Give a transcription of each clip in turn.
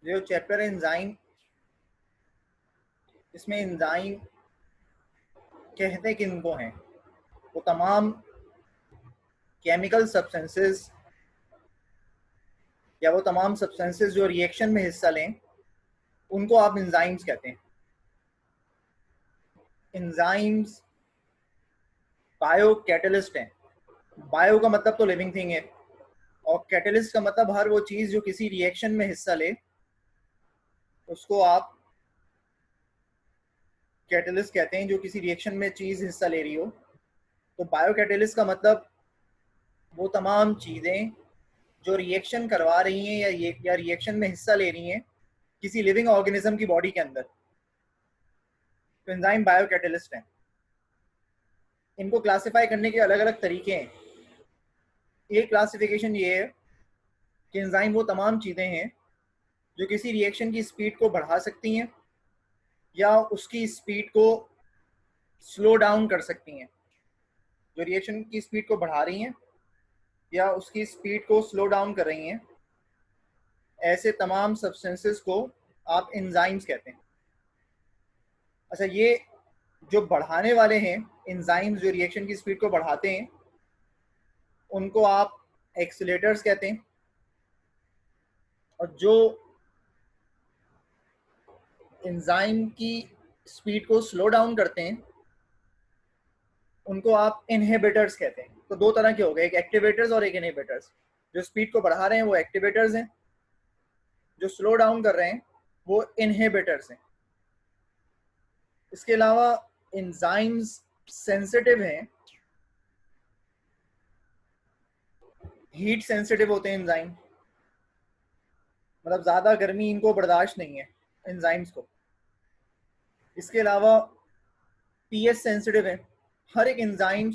जो चैप्टर है एंजाइम, इसमें एंजाइम कहते किनको हैं? वो तमाम केमिकल सब्सटेंसेस या वो तमाम सब्सटेंसेस जो रिएक्शन में हिस्सा लें उनको आप एंजाइम्स कहते हैं। एंजाइम्स बायो कैटलिस्ट हैं। बायो का मतलब तो लिविंग थिंग है, और कैटलिस्ट का मतलब हर वो चीज़ जो किसी रिएक्शन में हिस्सा ले उसको आप कैटलिस्ट कहते हैं, जो किसी रिएक्शन में चीज़ हिस्सा ले रही हो। तो बायो कैटलिस्ट का मतलब वो तमाम चीज़ें जो रिएक्शन करवा रही हैं या रिएक्शन में हिस्सा ले रही हैं किसी लिविंग ऑर्गेनिज्म की बॉडी के अंदर, तो एंजाइम बायो कैटलिस्ट हैं। इनको क्लासिफाई करने के अलग अलग तरीके हैं। एक क्लासिफिकेशन ये है कि एंजाइम वो तमाम चीज़ें हैं जो किसी रिएक्शन की स्पीड को बढ़ा सकती हैं या उसकी स्पीड को स्लो डाउन कर सकती हैं। जो रिएक्शन की स्पीड को बढ़ा रही हैं या उसकी स्पीड को स्लो डाउन कर रही हैं, ऐसे तमाम सब्सटेंसेस को आप एंजाइम्स कहते हैं। अच्छा, ये जो बढ़ाने वाले हैं एंजाइम्स, जो रिएक्शन की स्पीड को बढ़ाते हैं, उनको आप एक्सीलेटर्स कहते हैं। और जो एंजाइम की स्पीड को स्लो डाउन करते हैं उनको आप इनहिबिटर्स कहते हैं। तो दो तरह के हो गए, एक एक्टिवेटर्स और एक इनहिबिटर्स। जो स्पीड को बढ़ा रहे हैं वो एक्टिवेटर्स हैं, जो स्लो डाउन कर रहे हैं वो इनहिबिटर्स हैं। इसके अलावा एंजाइम्स सेंसिटिव हैं, हीट सेंसिटिव होते हैं एंजाइम, मतलब ज़्यादा गर्मी इनको बर्दाश्त नहीं है एंजाइम्स को। इसके अलावा पीएच सेंसिटिव है। हर एक एंजाइम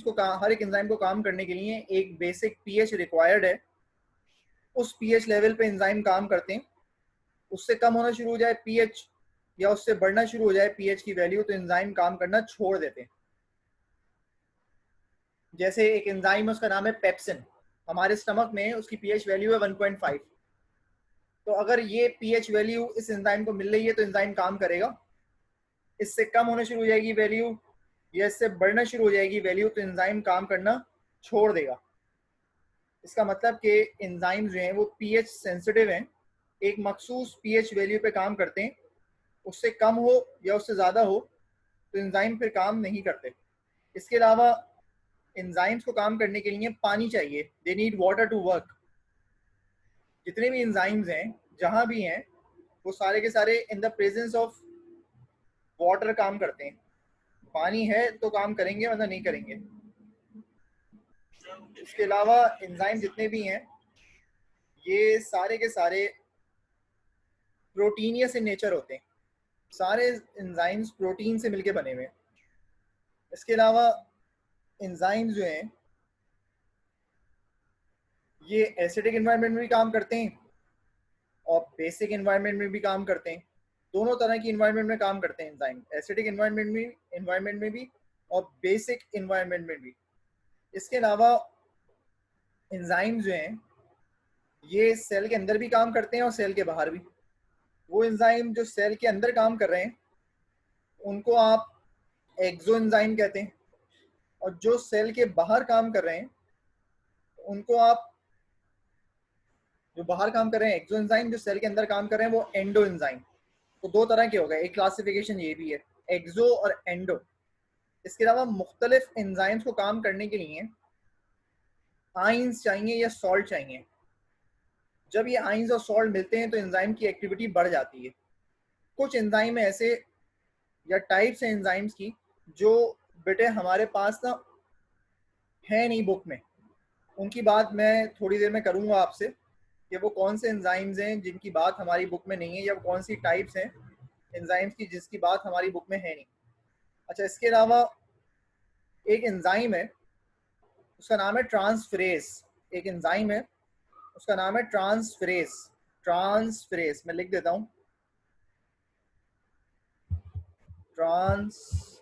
को काम करने के लिए एक बेसिक पीएच रिक्वायर्ड है। उस पीएच लेवल पे एंजाइम काम करते हैं। उससे कम होना शुरू हो जाए पीएच या उससे बढ़ना शुरू हो जाए पीएच की वैल्यू, तो एंजाइम काम करना छोड़ देते हैं। जैसे एक एंजाइम है, उसका नाम है पेप्सिन। हमारे स्टमक में उसकी पीएच वैल्यू है 1.5। तो अगर ये पीएच वैल्यू इस एंजाइम को मिल रही है तो एंजाइम काम करेगा। इससे कम होना शुरू हो जाएगी वैल्यू या इससे बढ़ना शुरू हो जाएगी वैल्यू, तो एंजाइम काम करना छोड़ देगा। इसका मतलब कि एंजाइम जो हैं वो पीएच सेंसिटिव हैं, एक मखसूस पीएच वैल्यू पे काम करते हैं। उससे कम हो या उससे ज़्यादा हो तो एंजाइम फिर काम नहीं करते। इसके अलावा एंजाइम्स को काम करने के लिए पानी चाहिए, they need water to work. जितने भी एंजाइम्स हैं जहाँ भी हैं वो सारे के सारे in the presence of water काम करते हैं। पानी है तो काम करेंगे वरना नहीं करेंगे। इसके अलावा एंजाइम जितने भी हैं ये सारे के सारे प्रोटीनियस इन नेचर होते हैं। सारे एंजाइम्स प्रोटीन से मिलके बने हुए हैं। इसके अलावा एंजाइम्स जो हैं ये एसिडिक एनवायरनमेंट में भी काम करते हैं और बेसिक एनवायरनमेंट में भी काम करते हैं। दोनों तरह की एनवायरनमेंट में काम करते हैं एंजाइम, एसिडिक एनवायरनमेंट में भी और बेसिक एनवायरनमेंट में भी। इसके अलावा एंजाइम्स जो हैं ये सेल के अंदर भी काम करते हैं और सेल के बाहर भी। वो एंजाइम जो सेल के अंदर काम कर रहे हैं उनको आप एक्सो एंजाइम कहते हैं, और जो सेल के बाहर काम कर रहे हैं उनको आप, जो बाहर काम कर रहे हैं एक्सो एंजाइम, जो सेल के अंदर काम कर रहे हैं वो एंडो एंजाइम। तो दो तरह के हो गए, एक क्लासिफिकेशन ये भी है, एक्सो और एंडो। इसके अलावा मुख्तलिफ एंजाइम्स को काम करने के लिए आइंस चाहिए या सॉल्ट चाहिए। जब ये आइंस और सॉल्ट मिलते हैं तो एंजाइम की एक्टिविटी बढ़ जाती है। कुछ एंजाइम ऐसे या टाइप्स हैं एंजाइम्स की जो बेटे हमारे पास ना है नहीं बुक में, उनकी बात मैं थोड़ी देर में करूंगा आपसे कि वो कौन से एंजाइम्स हैं जिनकी बात हमारी बुक में नहीं है, या कौन सी टाइप्स हैं एंजाइम्स की जिसकी बात हमारी बुक में है नहीं। अच्छा, इसके अलावा एक एंजाइम है उसका नाम है ट्रांसफरेज। एक एंजाइम है उसका नाम है ट्रांसफरेज। ट्रांसफरेज मैं लिख देता हूँ, ट्रांसफरेज।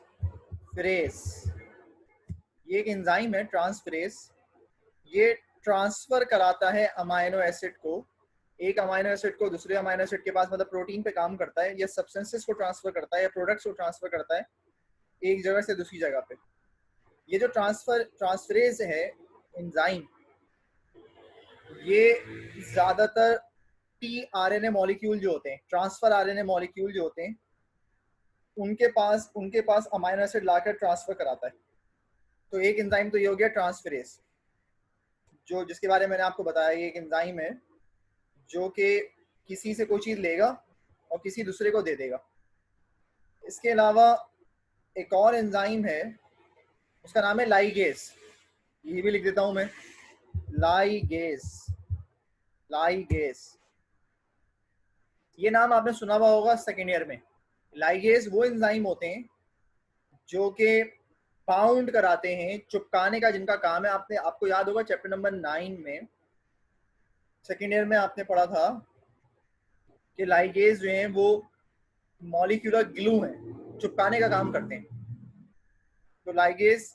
ये एक एंजाइम है ट्रांसफरेज। ये ट्रांसफर कराता है अमाइनो एसिड को एक अमाइनो एसिड को दूसरे अमाइनो एसिड के पास, मतलब प्रोटीन पे काम करता है या सब्सटेंसेस को ट्रांसफर करता है या प्रोडक्ट्स को ट्रांसफर करता है एक जगह से दूसरी जगह पे। ये जो ट्रांसफरेज है एंजाइम, ये ज्यादातर टी आरएनए मॉलिक्यूल जो होते हैं, ट्रांसफर आरएनए मॉलिक्यूल जो होते हैं, उनके पास अमाइनो एसिड लाकर ट्रांसफर कराता है। तो एक एंजाइम तो ये हो गया ट्रांसफरेज, जो जिसके बारे में मैंने आपको बताया, ये एक एंजाइम है जो कि किसी से कोई चीज लेगा और किसी दूसरे को दे देगा। इसके अलावा एक और एंजाइम है, उसका नाम है लाइगेज। ये भी लिख देता हूं मैं, लाइगेज। लाइगेज, ये नाम आपने सुना हुआ होगा सेकेंड ईयर में। लाइगेज वो एंजाइम होते हैं जो कि बाउंड कराते हैं, चिपकाने का जिनका काम है। आपको याद होगा चैप्टर नंबर 9 में सेकेंड ईयर में आपने पढ़ा था कि लाइगेज जो हैं वो मॉलिक्यूलर ग्लू हैं, चिपकाने का काम करते हैं। तो लाइगेज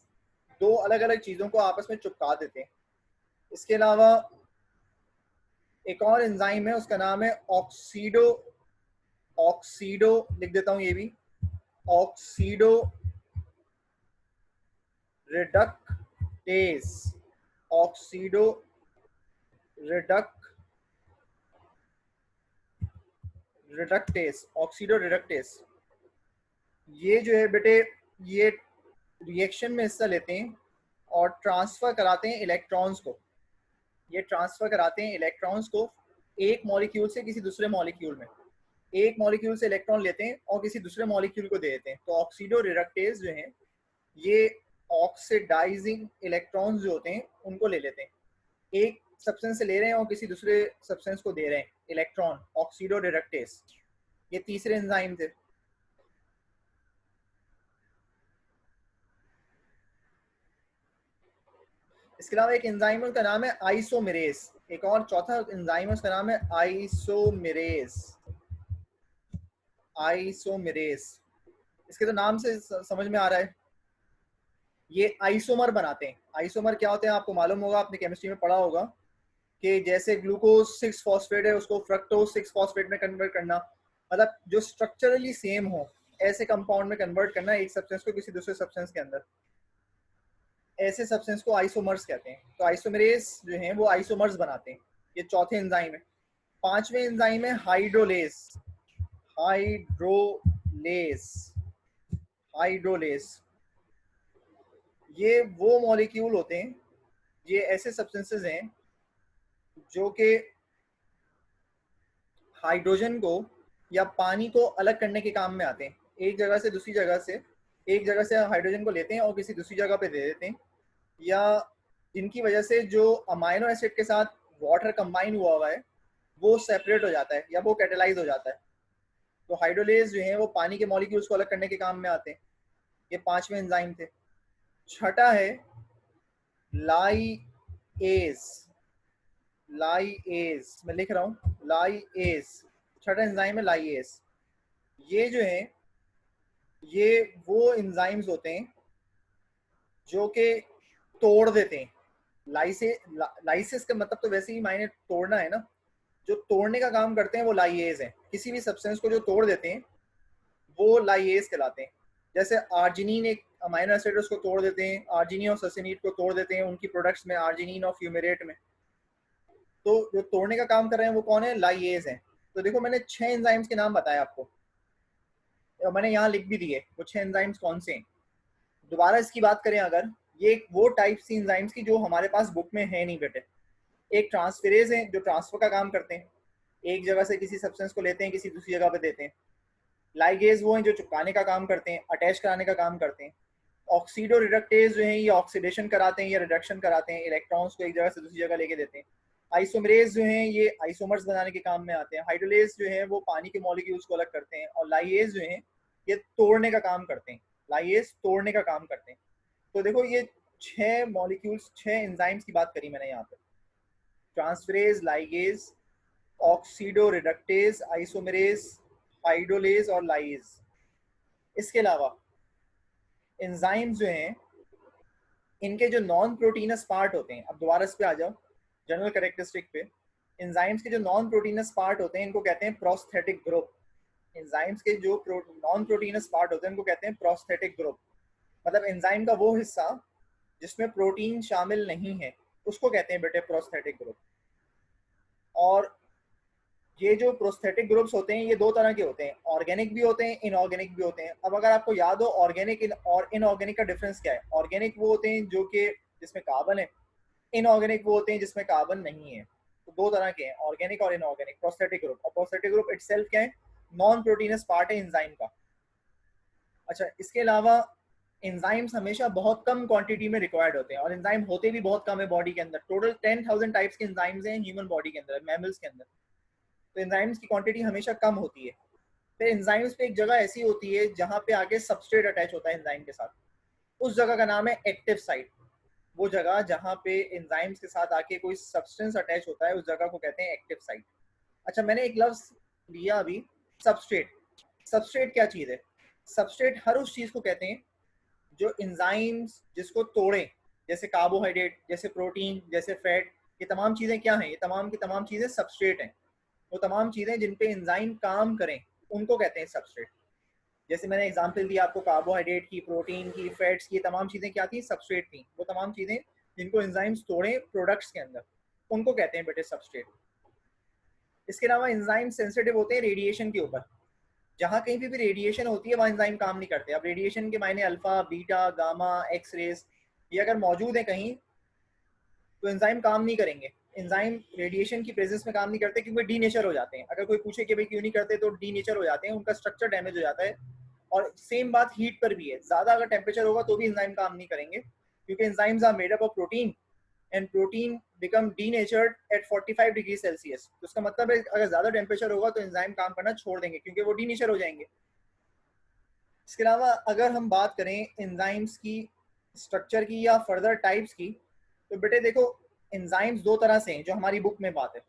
दो अलग अलग चीजों को आपस में चिपका देते हैं। इसके अलावा एक और एंजाइम है, उसका नाम है ऑक्सीडो, ऑक्सीडो लिख देता हूं ये भी, oxido reductase, oxido reductase, oxido reductase. ये जो है बेटे, ये रिएक्शन में हिस्सा लेते हैं और ट्रांसफर कराते हैं इलेक्ट्रॉन्स को। ये ट्रांसफर कराते हैं इलेक्ट्रॉन्स को एक मॉलिक्यूल से किसी दूसरे मॉलिक्यूल में। एक मॉलिक्यूल से इलेक्ट्रॉन लेते हैं और किसी दूसरे मॉलिक्यूल को दे देते हैं। तो ऑक्सीडो रिडक्टेज जो है, ये ऑक्सीडाइजिंग इलेक्ट्रॉन्स जो होते हैं उनको ले लेते हैं। एक सब्सटेंस से ले रहे हैं और किसी दूसरे सब्सटेंस को दे रहे हैं इलेक्ट्रॉन, ऑक्सीडो रिडक्टेज। ये तीसरे एंजाइम थे। इसके अलावा एक एंजाइम है, उसका नाम है आइसोमेरेज। एक और चौथा एंजाइम है, उसका नाम है आइसोमेरेज। आइसोमेरेज, इसके तो नाम से समझ में आ रहा है, ये आइसोमर बनाते हैं। आइसोमर क्या होते हैं आपको मालूम होगा, आपने केमिस्ट्री में पढ़ा होगा कि जैसे ग्लूकोज 6 फॉस्फेट है, उसको फ्रक्टोज 6 फॉस्फेट में कन्वर्ट करना, मतलब जो स्ट्रक्चरली सेम हो ऐसे कंपाउंड में कन्वर्ट करना एक सब्सटेंस को किसी दूसरे सब्सटेंस के अंदर। ऐसे सब्सटेंस को आइसोमर्स कहते हैं। तो आइसोमेरेज जो हैं वो आइसोमर्स बनाते हैं। ये चौथे एंजाइम है। पांचवें एंजाइम है हाइड्रोलेज। हाइड्रोलेज, हाइड्रोलेज, ये वो मॉलिक्यूल होते हैं, ये ऐसे सब्सटेंसेस हैं जो कि हाइड्रोजन को या पानी को अलग करने के काम में आते हैं। एक जगह से दूसरी जगह से, एक जगह से हाइड्रोजन को लेते हैं और किसी दूसरी जगह पे दे देते हैं, या जिनकी वजह से जो अमाइनो एसिड के साथ वाटर कंबाइन हुआ है वो सेपरेट हो जाता है या वो कैटेलाइज हो जाता है। तो हाइड्रोलेज जो है वो पानी के मॉलिक्यूल्स को अलग करने के काम में आते हैं। ये पांचवें एंजाइम थे। छठा है लाइएज। लाइएज मैं लिख रहा हूँ, लाइएज, छठा एंजाइम है लाइएज। ये जो है ये वो एंजाइम्स होते हैं जो कि तोड़ देते हैं। लाइसिस का मतलब तो वैसे ही मायने तोड़ना है ना, जो तोड़ने का काम करते हैं वो लाइएज हैं। किसी भी सब्सटेंस को जो तोड़ देते हैं वो लाइएज कहलाते हैं। जैसे आर्जिनिन एक अमाइनो एसिड, उसको तोड़ देते हैं, आर्जिनिन और ससिनेट को तोड़ देते हैं उनकी प्रोडक्ट्स में, आर्जिनिन और फ्यूमेरेट में। तो जो तोड़ने का काम कर रहे हैं वो कौन है, लाइएज हैं। तो देखो मैंने 6 एंजाइम्स के नाम बताए आपको और मैंने यहाँ लिख भी दिए वो 6 एंजाइम्स कौन से हैं। दोबारा इसकी बात करें अगर, ये वो टाइप सी एंजाइम्स की जो हमारे पास बुक में है नहीं बेटे। एक ट्रांसफेरेज है जो ट्रांसफर का काम करते हैं, एक जगह से किसी सब्सटेंस को लेते हैं किसी दूसरी जगह पे देते हैं। लाइगेज वो हैं जो चिपकाने का काम करते हैं, अटैच कराने का काम करते हैं। ऑक्सीडो रिडक्टेज जो है ये ऑक्सीडेशन कराते हैं या रिडक्शन कराते हैं, इलेक्ट्रॉन्स को एक जगह से दूसरी जगह लेके देते हैं। आइसोमरेज जो हैं ये आइसोमर्स बनाने के काम में आते हैं। हाइड्रोलेज जो है वो पानी के मॉलिक्यूल्स को अलग करते हैं। और लाइएज जो है ये तोड़ने का काम करते हैं। लाइएज तोड़ने का काम करते हैं। तो देखो ये 6 मॉलिक्यूल्स, 6 एंजाइम्स की बात करी मैंने यहाँ पे, transferase, ligase, oxido reductase, isomerase, hydrolase और लाइज। इसके अलावा एंजाइम्स जो हैं इनके जो नॉन प्रोटीनस पार्ट होते हैं, अब दोबारा इस पे आ जाओ जनरल कैरेक्टरिस्टिक पे। एंजाइम्स के जो नॉन प्रोटीनस पार्ट होते हैं इनको कहते हैं प्रोस्थेटिक ग्रुप। एंजाइम्स के जो नॉन प्रोटीनस पार्ट होते हैं इनको कहते हैं प्रोस्थेटिक ग्रुप। मतलब एंजाइम का वो हिस्सा जिसमें प्रोटीन शामिल नहीं है उसको कहते हैं बेटे प्रोस्थेटिक ग्रुप। और ये जो प्रोस्थेटिक ग्रुप्स होते हैं ये दो तरह के होते हैं, ऑर्गेनिक भी होते हैं, इनऑर्गेनिक भी होते हैं। अब अगर आपको याद हो ऑर्गेनिक और इनऑर्गेनिक का डिफरेंस क्या है, ऑर्गेनिक वो होते हैं जो कि जिसमें कार्बन है, इनऑर्गेनिक वो होते हैं जिसमें कार्बन नहीं है। तो दो तरह के हैं, ऑर्गेनिक और इनऑर्गेनिक प्रोस्थेटिक ग्रुप। और प्रोस्थेटिक ग्रुप इटसेल्फ क्या है, नॉन प्रोटीनस पार्ट है एंजाइम का। अच्छा, इसके अलावा एंजाइम्स हमेशा बहुत कम क्वांटिटी में रिक्वायर्ड होते हैं और एंजाइम होते भी बहुत कम है बॉडी के अंदर। टोटल 10,000 टाइप्स के एंजाइम्स हैं ह्यूमन बॉडी के अंदर, मैमल्स के अंदर। तो एंजाइम्स की क्वांटिटी हमेशा कम होती है। फिर एंजाइम्स पे एक जगह ऐसी होती है जहाँ पे आगे सबस्ट्रेट अटैच होता है एंजाइम के साथ, उस जगह का नाम है एक्टिव साइट। वो जगह जहाँ पे एंजाइम्स के साथ आके कोई सब्सटेंस अटैच होता है उस जगह को कहते हैं एक्टिव साइट। अच्छा, मैंने एक लफ्ज लिया अभी, सबस्ट्रेट। सबस्ट्रेट क्या चीज़ है? सबस्ट्रेट हर उस चीज़ को कहते हैं जो एंजाइम्स जिसको तोड़े, जैसे कार्बोहाइड्रेट, जैसे प्रोटीन, जैसे फैट। ये तमाम चीज़ें क्या हैं? ये तमाम की तमाम चीज़ें सबस्ट्रेट हैं। वो तमाम चीज़ें जिन पे एंजाइम काम करें उनको कहते हैं सबस्ट्रेट। जैसे मैंने एग्जांपल दिया आपको कार्बोहाइड्रेट की, प्रोटीन की, फैट्स की, तमाम चीज़ें क्या थी? सबस्ट्रेट थी। वो तमाम चीज़ें जिनको एंजाइम्स तोड़े प्रोडक्ट्स के अंदर उनको कहते हैं बेटे सबस्ट्रेट। इसके अलावा एंजाइम सेंसिटिव होते हैं रेडिएशन के ऊपर। जहाँ कहीं पे भी रेडिएशन होती है वहाँ एंजाइम काम नहीं करते। अब रेडिएशन के मायने alpha, beta, gamma, X rays, ये अगर मौजूद है कहीं तो एंजाइम काम नहीं करेंगे। एंजाइम रेडिएशन की प्रेजेंस में काम नहीं करते क्योंकि डी नेचर हो जाते हैं। अगर कोई पूछे कि भाई क्यों नहीं करते, तो डी नेचर हो जाते हैं, उनका स्ट्रक्चर डैमेज हो जाता है। और सेम बात हीट पर भी है, ज़्यादा अगर टेम्परेचर होगा तो भी एंजाइम काम नहीं करेंगे क्योंकि enzymes are made up of protein and protein become denatured at 45 degree Celsius. तो उसका मतलब है अगर ज़्यादा टेम्परेचर होगा तो एंजाइम काम करना छोड़ देंगे क्योंकि वो डीनेचर हो जाएंगे। इसके अलावा अगर हम बात करें एंजाइम्स की स्ट्रक्चर की या फर्दर टाइप्स की, तो बेटे देखो एंजाइम्स दो तरह से हैं जो हमारी बुक में बात है,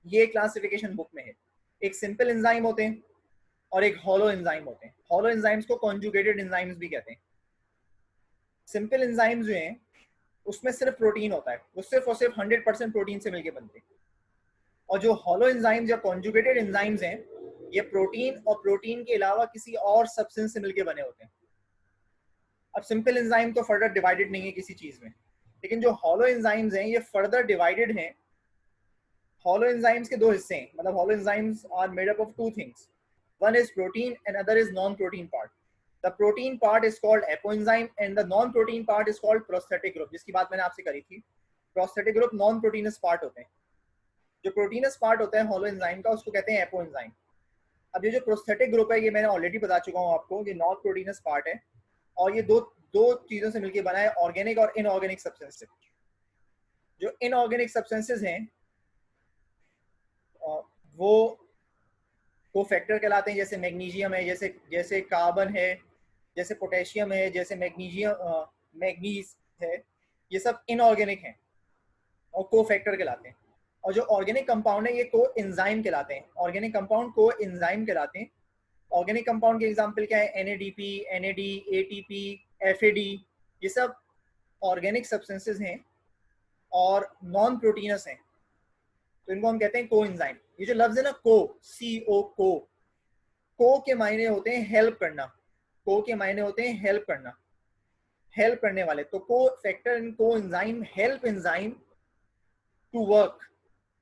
ये क्लासिफिकेशन बुक में है। एक सिंपल एंजाइम होते हैं और एक हॉलो एंजाइम होते हैं। हॉलो एंजाइम्स को कॉन्जुगेटेड एंजाइम्स भी कहते हैं। सिंपल एंजाइम्स जो हैं उसमें सिर्फ प्रोटीन होता है, वो सिर्फ और सिर्फ 100% प्रोटीन से मिलकर बनते हैं। और जो हॉलो एंजाइम्स या कॉन्जुगेटेड एंजाइम्स हैं ये प्रोटीन और प्रोटीन के अलावा किसी और सब्सटेंस से मिलकर बने होते हैं। अब सिंपल एंजाइम तो फर्दर डिवाइडेड नहीं है किसी चीज में, लेकिन जो हॉलो एंजाइम्स हैं ये फर्दर डिवाइडेड हैं। हॉलो एंजाइम्स के दो हिस्से हैं, मतलब holoenzymes are made up of two things, one is protein and other is non protein part. The protein part is called apoenzyme and the non protein part is called prosthetic group, जिसकी बात मैंने आपसे करी थी। Prosthetic group non proteinous part होते हैं। जो proteins part होता है हॉलो एंजाइम का उसको कहते हैं एपोएंजाइम। अब ये जो प्रोस्थेटिक ग्रुप है ये मैंने ऑलरेडी बता चुका हूँ आपको, ये नॉन प्रोटीनस पार्ट है और ये दो दो चीजों से मिलकर बना है, ऑर्गेनिक और इनऑर्गेनिक सब्सटेंस से। जो इनऑर्गेनिक सब्सटेंसेस हैं वो कोफैक्टर कहलाते हैं, जैसे मैग्नीशियम है, जैसे जैसे कार्बन है, जैसे पोटेशियम है, जैसे मैग्नीज है। ये सब इनऑर्गेनिक हैं और कोफैक्टर कहलाते हैं। और जो ऑर्गेनिक कंपाउंड है ये को एंजाइम कहलाते हैं। ऑर्गेनिक कंपाउंड को एंजाइम कहलाते हैं। ऑर्गेनिक कंपाउंड के एग्जांपल क्या है? NADP, NAD, ATP, FAD, ये सब ऑर्गेनिक सब्सटेंसेस हैं और नॉन प्रोटीनस हैं, तो इनको हम कहते हैं को एंजाइम। ये जो लफ्ज है ना को, CO, को के मायने होते हैं हेल्प करना। को के मायने होते हैं हेल्प करना, हेल्प करने वाले। तो को factor and coenzyme help enzyme to work.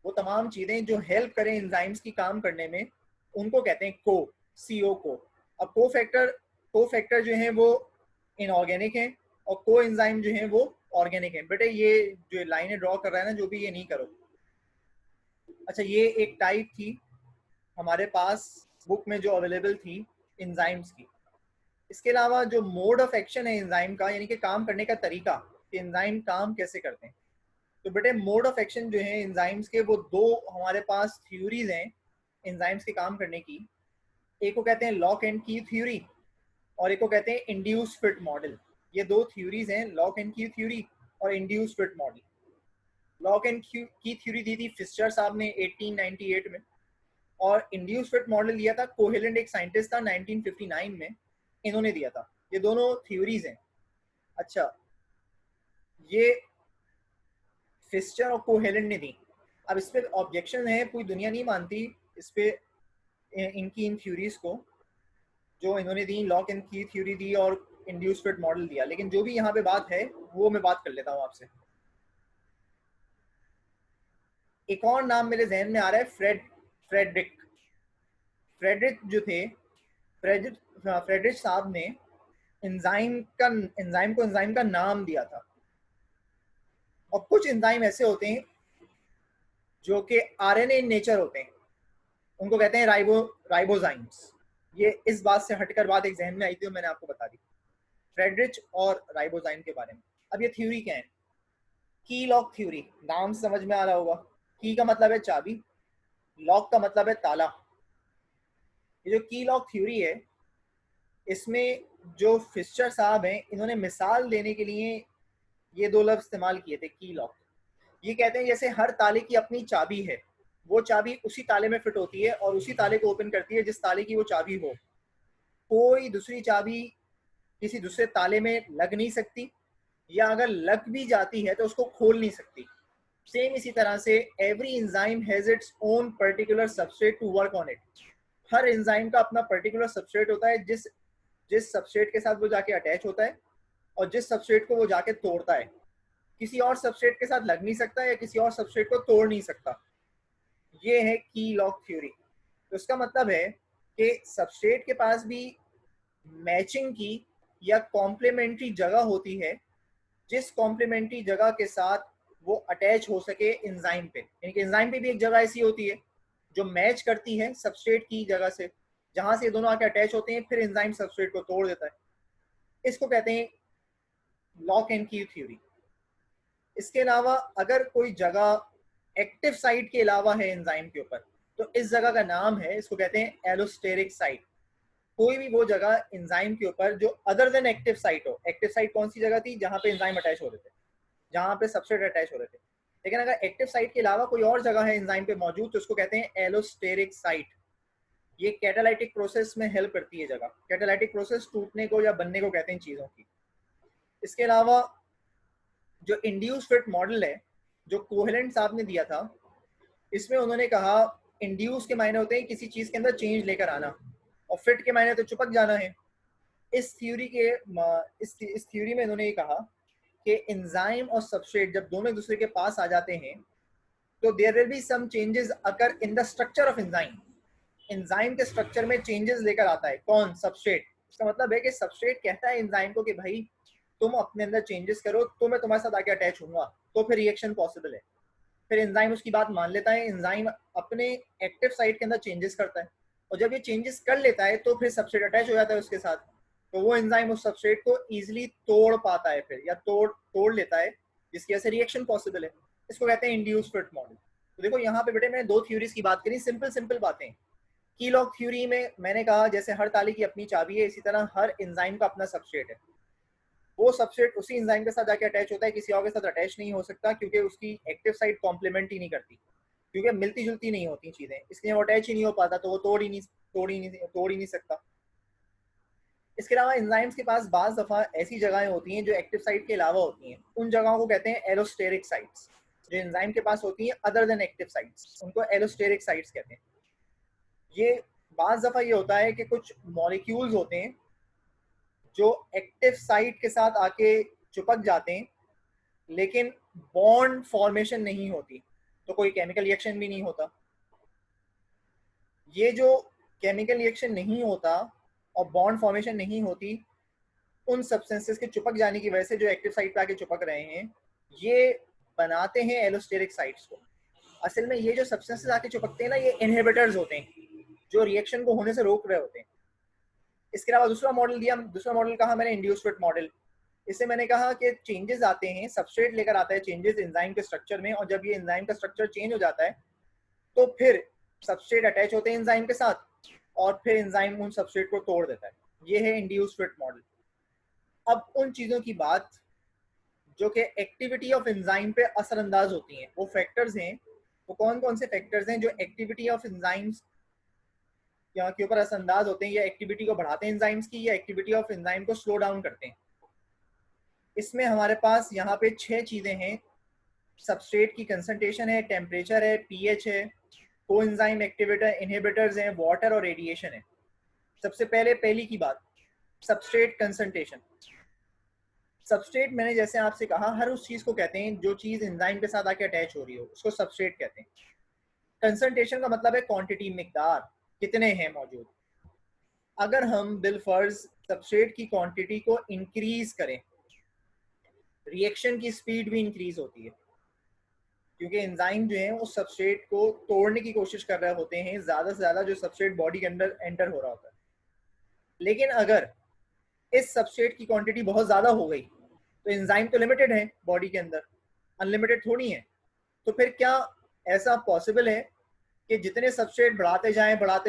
वो तमाम चीजें जो हेल्प करें एंजाइम्स की काम करने में उनको कहते हैं को, CO को। अब को फैक्टर जो है वो इनऑर्गेनिक है और को एंजाइम जो है वो ऑर्गेनिक है। बेटे ये जो लाइनें ड्रॉ कर रहा है ना जो भी, ये नहीं करो। अच्छा, ये एक टाइप थी हमारे पास बुक में जो अवेलेबल थी एंजाइम्स की। इसके अलावा जो मोड ऑफ एक्शन है एंजाइम का, यानी कि काम करने का तरीका कि एंजाइम काम कैसे करते हैं, तो बेटे मोड ऑफ एक्शन जो है एंजाइम्स के वो दो हमारे पास थ्योरीज हैं एंजाइम्स के काम करने की। एक को कहते हैं लॉक एंड की थ्योरी और एक को कहते हैं इंड्यूस फिट मॉडल। ये दो थ्योरीज हैं, लॉक एंड की थ्योरी और induce fit model. Lock and की थ्योरी दी थी फिस्चर साहब ने 1898 में, और इंड्यूस फिट मॉडल दिया था कोहेलेंट, एक साइंटिस्ट था 1959 में, इन्होंने दिया था। ये दोनों थ्योरीज हैं। अच्छा, ये फिस्चर और कोहेलेंट ने दी। अब इस पे ऑब्जेक्शन है, पूरी दुनिया नहीं मानती इस पे इनकी इन थ्योरीज को जो इन्होंने दी, लॉक एंड की थ्योरी दी और इंड्यूस फिट मॉडल दिया। लेकिन जो भी यहाँ पे बात है वो मैं बात कर लेता हूँ आपसे। एक और नाम मेरे जहन में आ रहा है, फ्रेडरिक। फ्रेडरिक जो थे, फ्रेडरिक साहब ने एंजाइम का नाम दिया था। और कुछ एंजाइम ऐसे होते हैं जो कि आरएनए इन नेचर होते हैं, उनको कहते हैं राइबोजाइम्स। ये इस बात से हटकर बात एक जहन में आई थी और मैंने आपको बता दी फ्रेडरिच और राइबोजाइम के बारे में। अब ये थ्योरी क्या है? की लॉक थ्योरी, नाम समझ में आ रहा होगा। की का मतलब है चाबी, लॉक का मतलब है ताला। ये जो की लॉक थ्योरी है, इसमें जो फिशर साहब हैं, इन्होंने मिसाल देने के लिए ये दो लफ्ज इस्तेमाल किए थे, की लॉक। ये कहते हैं जैसे हर ताले की अपनी चाबी है, वो चाबी उसी ताले में फिट होती है और उसी ताले को ओपन करती है जिस ताले की वो चाबी हो। कोई दूसरी चाबी किसी दूसरे ताले में लग नहीं सकती, या अगर लग भी जाती है तो उसको खोल नहीं सकती। सेम इसी तरह से every enzyme has its own particular substrate to work on it. हर एंजाइम का अपना पर्टिकुलर सबस्ट्रेट होता है, जिस जिस सबस्ट्रेट के साथ वो जाके अटैच होता है और जिस सबस्ट्रेट को वो जाके तोड़ता है। किसी और सबस्ट्रेट के साथ लग नहीं सकता या किसी और सबस्ट्रेट को तोड़ नहीं सकता। ये है की लॉक थ्योरी। तो इसका मतलब है कि सबस्ट्रेट के पास भी मैचिंग की या कॉम्प्लीमेंट्री जगह होती है, जिस कॉम्प्लीमेंट्री जगह के साथ वो अटैच हो सके एंजाइम पे। यानी कि एंजाइम पे भी एक जगह ऐसी होती है जो मैच करती है सबस्ट्रेट की जगह से, जहां से दोनों आके अटैच होते हैं, फिर एंजाइम सबस्ट्रेट को तोड़ देता है। इसको कहते हैं लॉक एंड की थ्योरी। इसके अलावा अगर कोई जगह एक्टिव साइट के अलावा है एंजाइम के ऊपर, तो इस जगह का नाम है, इसको कहते हैं एलोस्टेरिक साइट। कोई भी वो जगह एंजाइम के ऊपर जो अदर देन एक्टिव साइट हो। एक्टिव साइट कौन सी जगह थी? जहां पे एंजाइम अटैच हो रहे थे, जहां पे सबस्ट्रेट अटैच हो रहे थे। लेकिन अगर एक्टिव साइट के अलावा कोई और जगह है एंजाइम पे मौजूद, तो उसको कहते हैं एलोस्टेरिक साइट। ये कैटालाइटिक प्रोसेस में हेल्प करती है जगह। कैटालाइटिक प्रोसेस टूटने को या बनने को कहते हैं चीजों की। इसके अलावा जो इंड्यूस फिट मॉडल है जो कोहेलेंट साहब ने दिया था, इसमें उन्होंने कहा इंड्यूस के मायने होते हैं किसी चीज के अंदर चेंज लेकर आना, और फिट के मायने तो चिपक जाना है। इस थ्योरी के इस थ्योरी में इन्होंने ये कहा कि एंजाइम और सबस्ट्रेट जब दोनों एक दूसरे के पास आ जाते हैं, तो there will be some changes occur in the structure of enzyme. Enzyme के स्ट्रक्चर में चेंजेस लेकर आता है कौन? सबस्ट्रेट। इसका मतलब है कि सबस्ट्रेट कहता है एंजाइम को कि भाई तुम अपने अंदर चेंजेस करो, तो मैं तुम्हारे साथ आके अटैच होऊंगा, तो फिर रिएक्शन पॉसिबल है। फिर एंजाइम उसकी बात मान लेता है, एंजाइम अपने एक्टिव साइट के अंदर चेंजेस करता है, और जब ये चेंजेस कर लेता है तो फिर सबस्ट्रेट अटैच हो जाता है उसके साथ। तो वो एंजाइम उस सबस्ट्रेट को इजीली तोड़ पाता है फिर, या तोड़ लेता है, जिसकी वजह से रिएक्शन पॉसिबल है। इसको कहते हैं इंड्यूस फिट मॉडल। तो देखो यहाँ पे बेटे मैंने दो थ्योरीज की बात करी, सिंपल सिंपल बातें। की लॉक थ्योरी में मैंने कहा जैसे हर ताले की अपनी चाबी है, इसी तरह हर एंजाइम का अपना सबस्ट्रेट है। वो सबस्ट्रेट उसी एंजाइम के साथ जाके अटैच होता है, किसी और के साथ अटैच नहीं हो सकता, क्योंकि उसकी एक्टिव साइट कॉम्प्लीमेंट ही नहीं करती, क्योंकि मिलती जुलती नहीं होती चीजें, इसलिए वो अटैच ही नहीं हो पाता, तो वो तोड़ ही नहीं सकता। इसके अलावा एंजाइम्स के पास बाज दफा ऐसी जगहें होती हैं जो एक्टिव साइट के अलावा होती हैं, उन जगहों को कहते हैं एलोस्टेरिक साइट्स। जो एंजाइम के पास होती हैं अदर देन एक्टिव साइट्स, उनको एलोस्टेरिक साइट्स कहते हैं। ये बाज दफा ये होता है कि कुछ मॉलिक्यूल्स होते हैं जो एक्टिव साइट के साथ आके चिपक जाते हैं, लेकिन बॉन्ड फॉर्मेशन नहीं होती, तो कोई केमिकल रिएक्शन भी नहीं होता। ये जो केमिकल रिएक्शन नहीं होता और बॉन्ड फॉर्मेशन नहीं होती, उन सब्सटेंसेस के चिपक जाने की वजह से जो एक्टिव साइट पे आके चिपक रहे हैं, ये बनाते हैं एलोस्टेरिक साइट्स को। असल में ये जो सब्सटेंसेस आके चिपकते हैं ना, ये इनहिबिटर्स होते हैं जो रिएक्शन को होने से रोक रहे होते हैं। इसके अलावा दूसरा मॉडल कहा मैंने इंड्यूस फिट मॉडल। इससे मैंने कहा कि चेंजेस आते हैं, सबस्ट्रेट लेकर आता है चेंजेस एंजाइम के स्ट्रक्चर में, और जब ये एंजाइम का स्ट्रक्चर चेंज हो जाता है तो फिर सबस्ट्रेट अटैच होते हैं एंजाइम के साथ, और फिर एंजाइम उन सबस्ट्रेट को तोड़ देता है। ये है इंड्यूस फिट मॉडल। अब उन चीज़ों की बात जो कि एक्टिविटी ऑफ एंजाइम पे असरअंदाज होती हैं, वो फैक्टर्स हैं। वो कौन कौन से फैक्टर्स हैं जो एक्टिविटी ऑफ एंजाइम्स के ऊपर असरअंदाज होते हैं, या एक्टिविटी को बढ़ाते हैं एंजाइम्स की, या एक्टिविटी ऑफ एंजाइम को स्लो डाउन करते हैं? इसमें हमारे पास यहाँ पे 6 चीज़ें हैं सबस्ट्रेट की कंसंट्रेशन है, टेम्परेचर है, पीएच है, कोएंजाइम एक्टिवेटर, इनहिबिटर्स हैं, वाटर और रेडिएशन है। सबसे पहले पहली की बात, सबस्ट्रेट कंसंट्रेशन। सबस्ट्रेट मैंने जैसे आपसे कहा, हर उस चीज को कहते हैं जो चीज एंजाइम के साथ आके अटैच हो रही हो, उसको सबस्ट्रेट कहते हैं। कंसंट्रेशन का मतलब है क्वांटिटी, मिकदार, कितने हैं मौजूद। अगर हम बिलफर्ज सबस्ट्रेट की क्वांटिटी को इंक्रीज करें, रिएक्शन की स्पीड भी इंक्रीज होती है, क्योंकि एंजाइम जो है उस सबस्ट्रेट को तोड़ने की कोशिश कर रहे होते हैं, ज़्यादा से ज़्यादा जो सबस्ट्रेट बॉडी के अंदर एंटर हो रहा होता है। लेकिन अगर इस सबस्ट्रेट की क्वांटिटी बहुत ज़्यादा हो गई तो एंजाइम तो लिमिटेड है बॉडी के अंदर, अनलिमिटेड थोड़ी है। तो फिर क्या ऐसा पॉसिबल है कि जितने सबस्ट्रेट बढ़ाते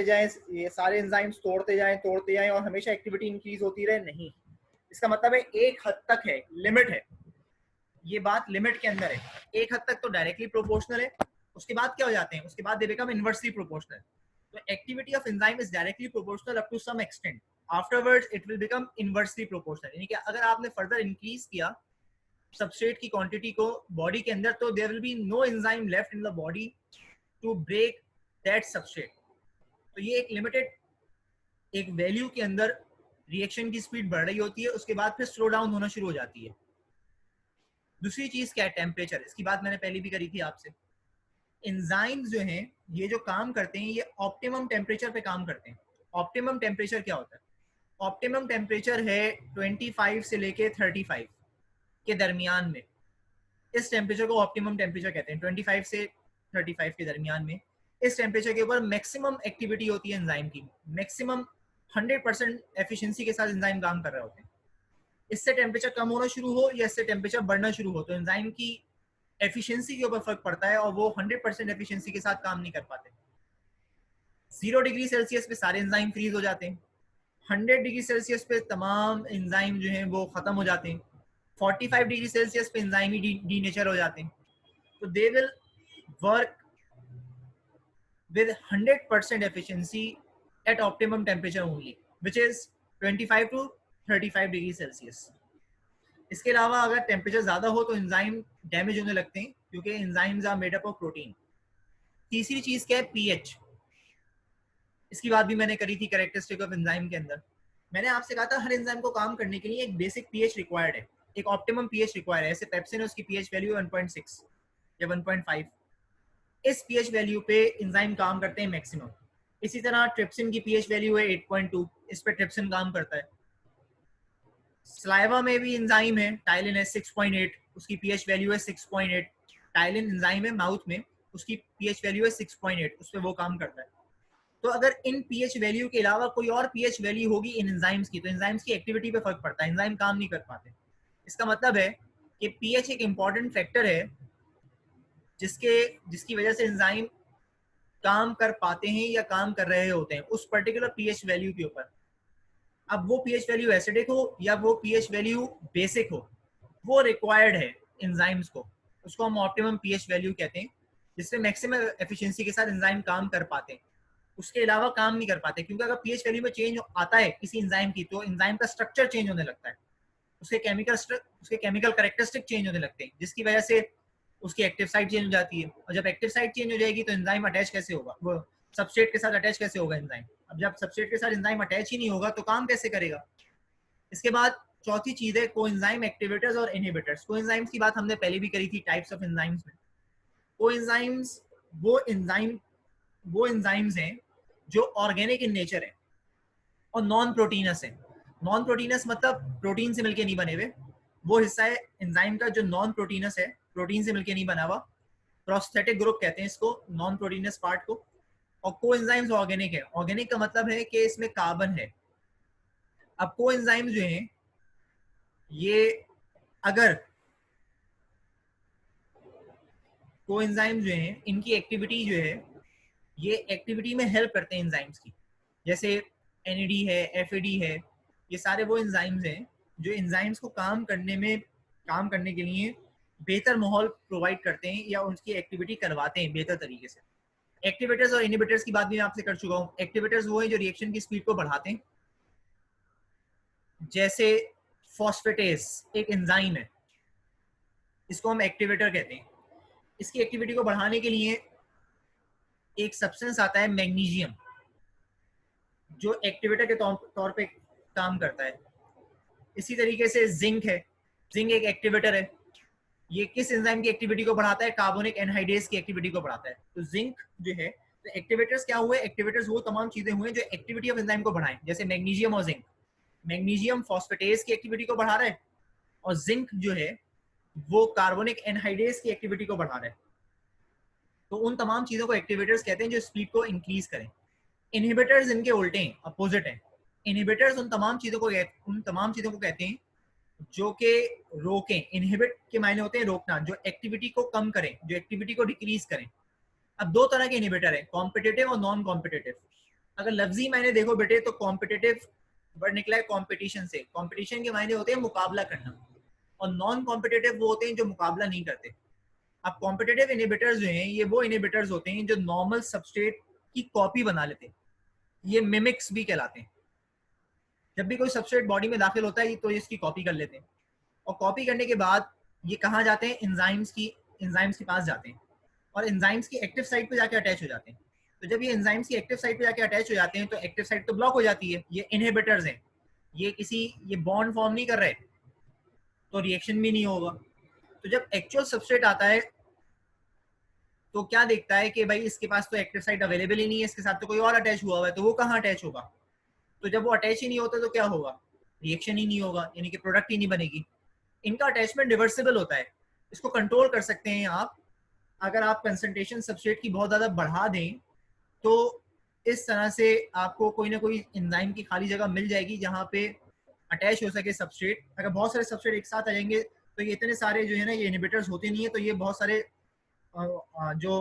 जाएं ये सारे एंजाइम्स तोड़ते जाएं और हमेशा एक्टिविटी इंक्रीज होती रहे? नहीं। इसका मतलब है एक हद तक है, लिमिट है, ये बात लिमिट के अंदर है। एक हद तक तो डायरेक्टली प्रोपोर्शनल है, उसके बाद क्या हो जाते हैं, उसके बाद दे बिकम इनवर्सली प्रोपोर्शनल। तो activity of enzyme is directly proportional up to some extent, afterwards it will become inversely proportional. यानी कि अगर आपने फर्दर इंक्रीज किया सबस्ट्रेट की क्वांटिटी को बॉडी के अंदर, तो there will be no enzyme left in the body to break that substrate. तो ये एक लिमिटेड एक वैल्यू के अंदर रिएक्शन की स्पीड बढ़ रही होती है, उसके बाद फिर स्लो डाउन होना शुरू हो जाती है। दूसरी चीज क्या है, टेम्परेचर। इसकी बात मैंने पहले भी करी थी आपसे। एंजाइम्स जो हैं ये जो काम करते हैं ये ऑप्टिमम टेम्परेचर पे काम करते हैं। ऑप्टिमम टेम्परेचर क्या होता है? ऑप्टिमम टेम्परेचर है 25 से लेके 35 के दरमियान में। इस टेम्परेचर को ऑप्टिमम टेम्परेचर कहते हैं, 25 से 35 के दरमियान में। इस टेम्परेचर के ऊपर मैक्सिमम एक्टिविटी होती है एंजाइम की, मैक्सिमम 100% एफिशिएंसी के साथ एंजाइम काम कर रहे होते हैं। इससे टेम्परेचर कम होना शुरू हो या इससे टेम्परेचर बढ़ना शुरू हो तो एंजाइम की एफिशिएंसी के ऊपर फर्क पड़ता है और वो 100% एफिशिएंसी के साथ काम नहीं कर पाते। 0 डिग्री सेल्सियस पे सारे एंजाइम फ्रीज हो जाते हैं, 100 डिग्री सेल्सियस पे तमाम एंजाइम जो हैं वो खत्म हो जाते हैं, 45 डिग्री सेल्सियस पे एंजाइम ही डीनेचर हो जाते हैं। तो they will work with 100% efficiency at optimum temperature only, which is 25 to 35 degree Celsius. इसके अलावा अगर टेम्परेचर ज्यादा हो तो एंजाइम डैमेज होने लगते हैं, क्योंकि enzymes are made up of protein. तीसरी चीज क्या है, पीएच। इसकी बात भी मैंने करी थी कैरेक्टरिस्टिक ऑफ एंजाइम के अंदर। मैंने आपसे कहा था हर एंजाइम को काम करने के लिए एक बेसिक पीएच रिक्वायर्ड है, एक ऑप्टिमम पीएच रिक्वायर्ड है। ऐसे पेप्सिन है, उसकी पीएच वैल्यू 1.6 या 1.5। इस पीएच वैल्यू पे एंजाइम काम करते हैं मैक्सिमम। इसी तरह ट्रिप्सिन की पीएच वैल्यू है 8.2, इस पे ट्रिप्सिन काम करता है। स्लाइवा में भी एंजाइम है, टाइलिन है 6.8, उसकी पीएच वैल्यू है 6.8। टाइलिन एंजाइम है माउथ में, उसकी पीएच वैल्यू है 6.8, उस पे वो काम करता है। तो अगर इन पीएच वैल्यू के अलावा कोई और पीएच वैल्यू होगी इन एंजाइम्स की, तो एंजाइम्स की एक्टिविटी पे फर्क पड़ता है, एंजाइम काम नहीं कर पाते। इसका मतलब है कि पीएच एक इंपॉर्टेंट फैक्टर है जिसकी वजह से एंजाइम काम कर पाते हैं या काम कर रहे होते हैं उस पर्टिकुलर पीएच वैल्यू के ऊपर। अब वो पीएच वैल्यू एसिडिक हो या वो पीएच वैल्यू बेसिक हो, वो रिक्वायर्ड है एंजाइम्स को, उसको हम ऑप्टिमम पीएच वैल्यू कहते हैं, जिससे मैक्सिमम एफिशिएंसी के साथ एंजाइम काम कर पाते हैं, उसके अलावा काम नहीं कर पाते। क्योंकि अगर पीएच वैल्यू में चेंज आता है किसी एंजाइम की, तो एंजाइम का स्ट्रक्चर चेंज होने लगता है, उसके केमिकल कैरेक्टरिस्टिक चेंज होने लगते हैं, जिसकी वजह से उसकी एक्टिव साइट चेंज हो जाती है। और जब एक्टिव साइट चेंज हो जाएगी तो एंजाइम अटैच कैसे होगा, वो सबस्ट्रेट के साथ अटैच कैसे होगा एंजाइम? अब जब सबस्ट्रेट के साथ एंजाइम अटैच ही नहीं होगा तो काम कैसे करेगा? इसके बाद चौथी चीज है कोएंजाइम एक्टिवेटर्स और इनहिबिटर्स। कोएंजाइम्स की बात हमने पहले भी करी थी टाइप्स ऑफ एंजाइम्स में। कोएंजाइम्स वो एंजाइम्स हैं जो ऑर्गेनिक इन नेचर है और नॉन प्रोटीनस है। नॉन प्रोटीनस मतलब प्रोटीन से मिलके नहीं बने हुए, वो हिस्सा है एंजाइम का जो नॉन प्रोटीनस है, प्रोटीन से मिलके नहीं बना हुआ। प्रोस्थेटिक ग्रुप कहते हैं इसको, नॉन प्रोटीनस पार्ट को। और कोएंजाइम्स ऑर्गेनिक है। ऑर्गेनिक का मतलब है कि इसमें कार्बन है। अब कोएंजाइम्स जो हैं ये अगर कोएंजाइम्स जो हैं इनकी एक्टिविटी जो है ये एक्टिविटी में हेल्प करते हैं एंजाइम्स की, जैसे एनएडी है, एफएडी है, ये सारे वो एंजाइम्स हैं जो एंजाइम्स को काम करने के लिए बेहतर माहौल प्रोवाइड करते हैं या उनकी एक्टिविटी करवाते हैं बेहतर तरीके से। एक्टिवेटर्स और इनहिबिटर्स की बात भी मैं आपसे कर चुका हूँ। एक्टिवेटर्स वो हैं जो रिएक्शन की स्पीड को बढ़ाते हैं, जैसे फॉस्फेटेस एक एंजाइम है, इसको हम एक्टिवेटर कहते हैं। इसकी एक्टिविटी को बढ़ाने के लिए एक सब्सटेंस आता है मैग्नीशियम, जो एक्टिवेटर के तौर पे काम करता है। इसी तरीके से जिंक है, जिंक एक एक्टिवेटर है। ये किस एंजाइम की एक्टिविटी को बढ़ाता है? कार्बोनिक एनहाइड्रेस की एक्टिविटी को बढ़ाता है। तो जिंक जो है, तो एक्टिवेटर्स क्या हुए? एक्टिवेटर्स वो तमाम चीजें हुए जो एक्टिविटी ऑफ एंजाइम को बढ़ाएं, जैसे मैग्नीशियम और जिंक। मैग्नीशियम फॉस्फेटेज की एक्टिविटी को बढ़ा रहा है और जिंक जो है वो कार्बोनिक एनहाइड्रेस की एक्टिविटी को बढ़ा रहा है। तो उन तमाम चीजों को एक्टिवेटर्स कहते हैं जो स्पीड को इंक्रीज करें। इनहिबिटर्स इनके उल्टे हैं, अपोजिट हैं। इनहिबिटर्स उन तमाम चीजों को कहते हैं जो कि रोकें। इनहिबिट के मायने होते हैं रोकना, जो एक्टिविटी को कम करें, जो एक्टिविटी को डिक्रीज करें। अब दो तरह के इनहिबिटर हैं, कॉम्पिटिटिव और नॉन कॉम्पिटिटिव। अगर लफ्जी मायने देखो बेटे तो कॉम्पिटिटिव वर्ड निकला है कॉम्पिटिशन से। कॉम्पिटिशन के मायने होते हैं मुकाबला करना, और नॉन कॉम्पिटिटिव वो होते हैं जो मुकाबला नहीं करते। अब कॉम्पिटिटिव इनहिबिटर्स जो हैं, ये वो इनहिबिटर्स होते हैं जो नॉर्मल सबस्ट्रेट की कॉपी बना लेते हैं। ये मिमिक्स भी कहलाते हैं। जब भी कोई सबस्ट्रेट बॉडी में दाखिल होता है तो ये इसकी कॉपी कर लेते हैं, और कॉपी करने के बाद ये कहाँ जाते हैं? एंजाइम्स के पास जाते हैं, और एंजाइम्स की एक्टिव साइट पे जाके अटैच हो जाते हैं। तो जब ये एंजाइम्स की एक्टिव साइट पे जाके अटैच हो जाते हैं तो एक्टिव साइट तो ब्लॉक हो जाती है। ये इनहिबिटर्स हैं, ये बॉन्ड फॉर्म नहीं कर रहे, तो रिएक्शन भी नहीं होगा। तो जब एक्चुअल सबस्ट्रेट आता है तो क्या देखता है कि भाई इसके पास तो एक्टिव साइट अवेलेबल ही नहीं है, इसके साथ तो कोई और अटैच हुआ हुआ है, तो वो कहाँ अटैच होगा? तो जब वो अटैच ही नहीं होता तो क्या होगा? रिएक्शन ही नहीं होगा, यानी कि प्रोडक्ट ही नहीं बनेगी। इनका अटैचमेंट रिवर्सिबल होता है, इसको कंट्रोल कर सकते हैं आप। अगर आप कंसंट्रेशन सबस्ट्रेट की बहुत ज़्यादा बढ़ा दें तो इस तरह से आपको कोई ना कोई एंजाइम की खाली जगह मिल जाएगी जहाँ पे अटैच हो सके सबस्ट्रेट। अगर बहुत सारे सबस्ट्रेट एक साथ आ जाएंगे तो ये इतने सारे जो है ना, ये इनहिबिटर्स होते नहीं है, तो ये बहुत सारे जो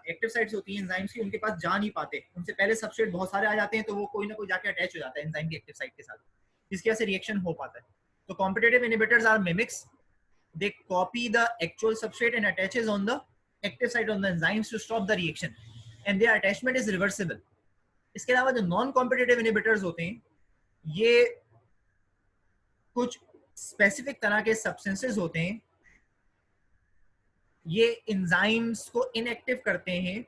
एक्टिव साइट्स होती हैं एंजाइम्स की, उनके पास जा नहीं पाते। उनसे पहले सबस्ट्रेट बहुत सारे आ जाते हैं, तो वो कोई ना कोई जाके अटैच हो जाता है एंजाइम की एक्टिव साइट के साथ, जिसकी वजह से रिएक्शन हो पाता है। तो competitive inhibitors are mimics. They copy the actual substrate and attaches on the active site on the enzymes to stop the reaction, and their attachment is reversible. इसके अलावा जो नॉन कॉम्पिटिटिव इनहिबिटर्स होते हैं, ये कुछ स्पेसिफिक तरह के substances होते हैं। ये एंजाइम्स को इनएक्टिव करते हैं,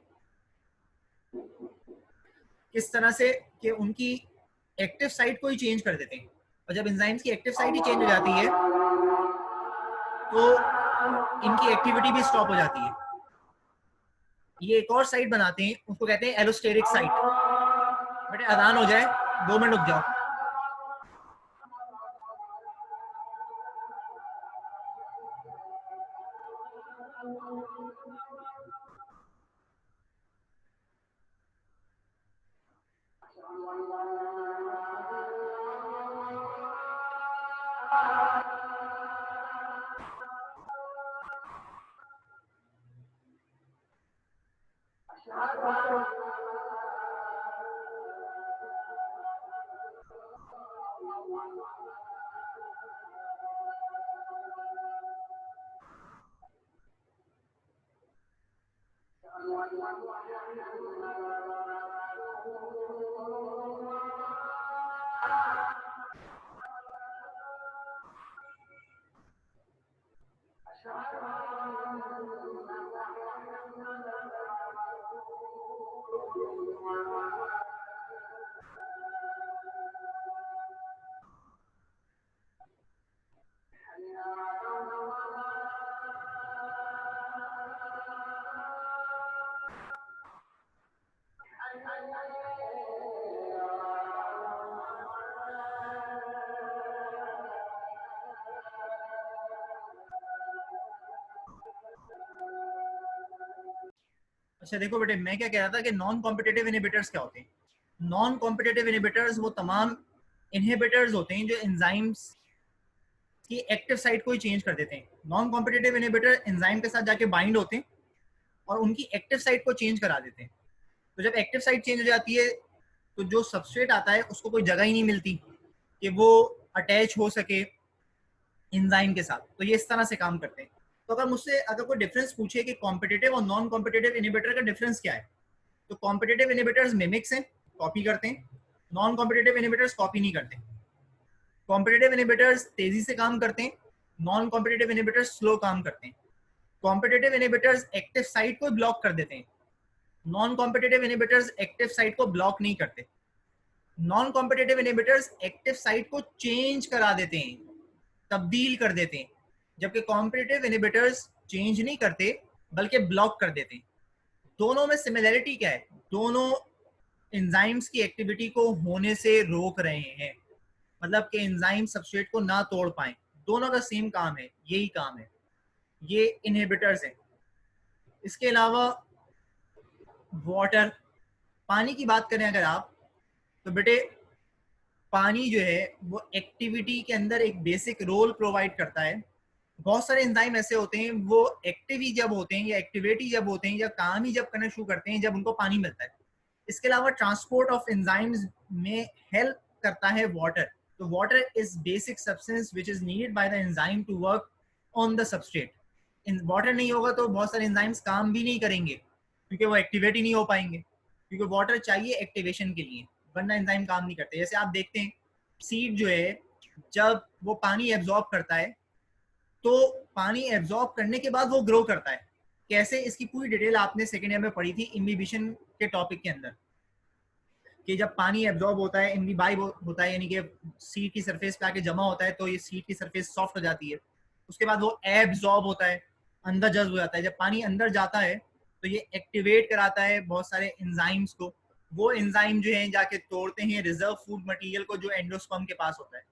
किस तरह से कि उनकी एक्टिव साइट को ही चेंज कर देते हैं, और जब एंजाइम्स की एक्टिव साइट ही चेंज हो जाती है तो इनकी एक्टिविटी भी स्टॉप हो जाती है। ये एक और साइट बनाते हैं, उसको कहते हैं एलोस्टेरिक साइट। बेटे अजान हो जाए, 2 मिनट रुक जाओ। अच्छा देखो बेटे, मैं क्या कह रहा था कि नॉन कॉम्पिटिटिव इनहिबिटर्स क्या होते हैं। नॉन कॉम्पिटिटिव इनहिबिटर्स वो तमाम इनहिबिटर्स होते हैं जो एंजाइम्स की एक्टिव साइट को ही चेंज कर देते हैं। नॉन कॉम्पिटिटिव इनहिबिटर एंजाइम के साथ जाके बाइंड होते हैं और उनकी एक्टिव साइट को चेंज करा देते हैं। तो जब एक्टिव साइट चेंज हो जाती है तो जो सबस्ट्रेट आता है उसको कोई जगह ही नहीं मिलती कि वो अटैच हो सके एंजाइम के साथ। तो ये इस तरह से काम करते हैं। तो अगर कोई डिफरेंस पूछे कि कॉम्पिटिटिव और नॉन कॉम्पिटिटिव इनहिबिटर का डिफरेंस क्या है, तो कॉम्पिटिटिव इनहिबिटर्स मिमिक्स हैं, कॉपी करते हैं। नॉन कॉम्पिटिटिव इनहिबिटर्स कॉपी नहीं करते। कॉम्पिटिटिव इनहिबिटर्स तेजी से काम करते हैं, नॉन कॉम्पिटिटिव इनहिबिटर्स स्लो काम करते हैं। कॉम्पिटिटिव इनहिबिटर्स एक्टिव साइट को ब्लॉक कर देते हैं, non competitive inhibitors active site को ब्लॉक नहीं करते। Non competitive inhibitors active site को चेंज करा देते हैं, तब्दील कर देते हैं, जबकि कॉम्पिटिटिव इनहिबिटर्स चेंज नहीं करते बल्कि ब्लॉक कर देते हैं। दोनों में सिमिलरिटी क्या है? दोनों एंजाइम्स की एक्टिविटी को होने से रोक रहे हैं, मतलब कि एंजाइम सबस्ट्रेट को ना तोड़ पाए। दोनों का सेम काम है, यही काम है, ये इनहिबिटर्स हैं। इसके अलावा वाटर, पानी की बात करें अगर आप, तो बेटे पानी जो है वो एक्टिविटी के अंदर एक बेसिक रोल प्रोवाइड करता है। बहुत सारे एंजाइम ऐसे होते हैं वो एक्टिव ही जब होते हैं या एक्टिवेट ही जब होते हैं या काम ही जब करना शुरू करते हैं जब उनको पानी मिलता है। इसके अलावा ट्रांसपोर्ट ऑफ एंजाइम्स में हेल्प करता है वाटर। तो water is basic substance which is needed by the enzyme to work on the substrate. Water नहीं होगा तो बहुत सारे एंजाइम्स काम भी नहीं करेंगे क्योंकि वो एक्टिवेट ही नहीं हो पाएंगे, क्योंकि वाटर चाहिए एक्टिवेशन के लिए, वरना एंजाइम काम नहीं करते। जैसे आप देखते हैं सीड जो है जब वो पानी एब्जॉर्ब करता है तो पानी एब्जॉर्ब करने के बाद वो ग्रो करता है। कैसे, इसकी पूरी डिटेल आपने सेकेंड ईयर में पढ़ी थी इम्बिबिशन के टॉपिक के अंदर, कि जब पानी एब्जॉर्ब होता है इम्बिबाइब होता है, यानी कि सीड की सरफेस पे आके जमा होता है तो ये सीड की सरफेस सॉफ्ट हो जाती है। उसके बाद वो एब्जॉर्ब होता है, अंदर जज्ब हो जाता है। जब पानी अंदर जाता है तो ये एक्टिवेट कराता है बहुत सारे एंजाइम्स को। वो एंजाइम जो है जाके तोड़ते हैं रिजर्व फूड मटेरियल को जो एंडोस्पर्म के पास होता है,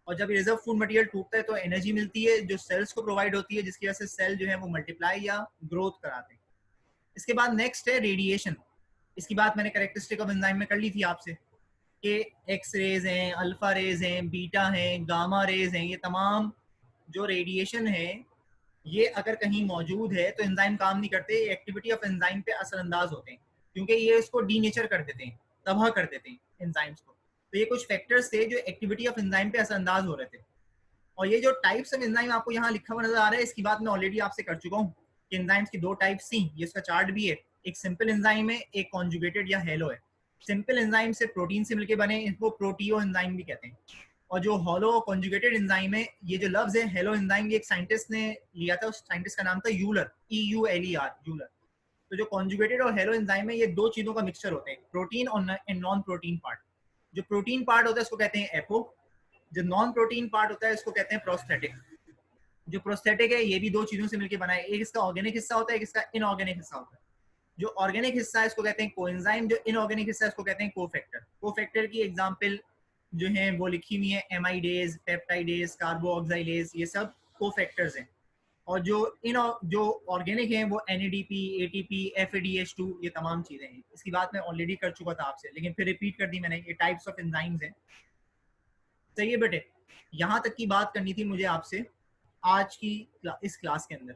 और जब रिजर्व फूड मटेरियल टूटता है तो एनर्जी मिलती है जो सेल्स को प्रोवाइड होती है, जिसकी वजह से सेल जो है वो मल्टीप्लाई या ग्रोथ कराते हैं। इसके बाद नेक्स्ट है रेडिएशन। इसकी बात मैंने कैरेक्टरिस्टिक ऑफ एंजाइम में कर ली थी आपसे कि एक्स रेज हैं, अल्फा रेज हैं, बीटा हैं, गामा रेज हैं, ये तमाम जो रेडिएशन है ये अगर कहीं मौजूद है तो एंजाइम काम नहीं करते, एक्टिविटी ऑफ एंजाइम पे असरअंदाज होते हैं, क्योंकि ये इसको डीनेचर कर देते हैं, तबाह कर देते हैं एंजाइम्स को। तो ये कुछ फैक्टर्स थे जो एक्टिविटी ऑफ एंजाइम पे असरअंदाज हो रहे थे। और ये जो टाइप्स ऑफ एंजाइम आपको यहाँ लिखा हुआ नजर आ रहा है, इसकी बात मैं ऑलरेडी आपसे कर चुका हूँ कि एंजाइम्स की दो टाइप्स थी, ये इसका चार्ट भी है। एक सिंपल एंजाइम है, एक कॉन्जुगेटेड या हेलो है। सिंपल एंजाइम से प्रोटीन से मिलकर बने, इनको प्रोटीओ एंजाइम भी कहते हैं। और जो हॉलो कॉन्जुगेटेड एंजाइम है, ये जो लफ्ज है हेलो एंजाइम, ये एक साइंटिस्ट ने लिया था, उस साइंटिस्ट का नाम था यूलर, EULER, यूलर। तो जो कॉन्जुगेटेड और हेलो एंजाइम है ये दो चीजों का मिक्सचर होते हैं, प्रोटीन और नॉन प्रोटीन पार्ट। जो प्रोटीन पार्ट होता है इसको कहते हैं एपो, जो नॉन प्रोटीन पार्ट होता है इसको कहते हैं प्रोस्थेटिक। जो प्रोस्थेटिक है ये भी दो चीजों से मिलकर बना है, एक इसका ऑर्गेनिक हिस्सा होता है, एक इसका इनऑर्गेनिक हिस्सा होता है। जो ऑर्गेनिक हिस्सा है इसको कहते हैं कोएंजाइम, जो इनऑर्गेनिक हिस्सा है इसको कहते हैं कोफैक्टर। कोफैक्टर की एग्जांपल जो है वो लिखी हुई है, एमाइडेज, पेप्टाइडेज, कार्बोऑक्साइलेज, ये सब कोफैक्टर्स हैं। और जो ऑर्गेनिक हैं वो NADP, ATP, FADH2, ये तमाम चीजें हैं। इसकी बात मैं ऑलरेडी कर चुका था आपसे, लेकिन फिर रिपीट कर दी मैंने, ये टाइप्स ऑफ एंजाइम्स हैं। सही है बेटे, यहाँ तक की बात करनी थी मुझे आपसे आज की इस क्लास के अंदर।